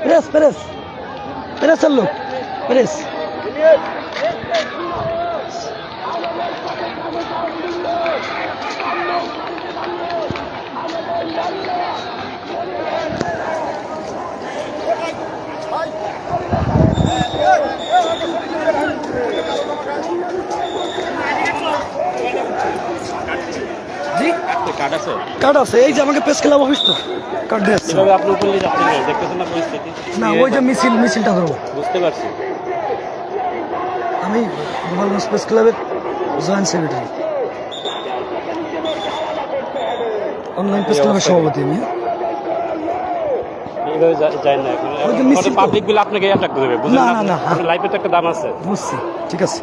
Press, press. Press a look. Press. G card আছে এই যে আমাকে প্রেস ক্লাব অফিস তো কার্ড দিয়ে আসছে আপনি উপরে দেখতেছেন না পরিস্থিতি না ওই যে মিছিলটা ধরবো বুঝতে পারছি আমি গোপালগঞ্জ প্রেস ক্লাবের জয়েন্ট সেক্রেটারি অনলাইন প্রেস ক্লাবের সভাপতি আমি এইভাবে যায় না এখন পাবলিক গুলো আপনাকে অ্যাটাক করবে বুঝলেন না না লাইফে তো একটা দাম আছে বুঝছি ঠিক আছে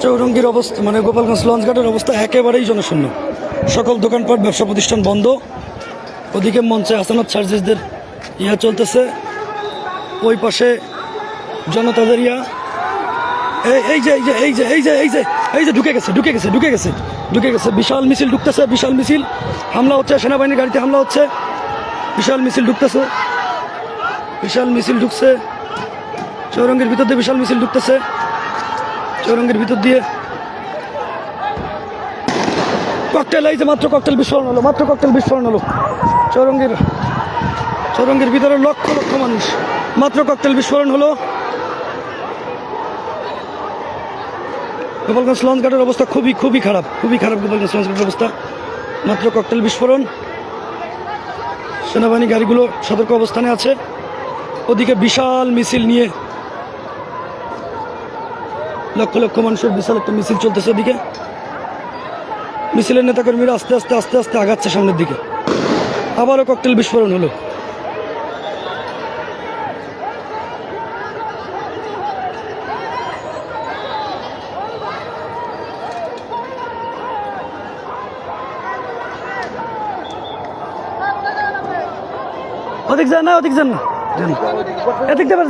চৌরঙ্গীর অবস্থা মানে গোপালগঞ্জ লঞ্চঘাটের অবস্থা একেবারেই জনশূন্য সকল দোকানপাট ব্যবসা প্রতিষ্ঠান বন্ধ ওদিকে মঞ্চে হাসানাত সার্জিসদের ইয়া চলতেছে ওই পাশে জনতাদের ইয়া এই যে এই যে এই যে এই যে এই যে এই যে ঢুকে গেছে বিশাল মিছিল ঢুকতেছে বিশাল মিছিল হামলা হচ্ছে সেনাবাহিনীর গাড়িতে হামলা হচ্ছে বিশাল মিছিল ঢুকতেছে বিশাল মিছিল ঢুকছে চৌরঙ্গীর ভিতর দিয়ে বিশাল মিছিল ঢুকতেছে চৌরঙ্গীর ভিতর দিয়ে ককটেল এই যে মাত্র ককটেল বিস্ফোরণ হলো চৌরঙ্গীর ভিতরে লক্ষ লক্ষ মানুষ মাত্র ককটেল বিস্ফোরণ হলো গোপালগঞ্জ লঞ্চঘাটের অবস্থা খুবই খারাপ গোপালগঞ্জ লঞ্চঘাটের অবস্থা মাত্র ককটেল বিস্ফোরণ সেনাবাহিনী গাড়িগুলো সতর্ক অবস্থানে আছে ওদিকে বিশাল মিছিল নিয়ে লক্ষ লক্ষ মানুষের বিশাল একটা মিছিল চলতেছে ওদিকে মিছিলের নেতাকর্মীরা আস্তে আস্তে আগাচ্ছে সামনের দিকে আবারও ককটেল বিস্ফোরণ হলো ওদিক যান না এদিক যাবেন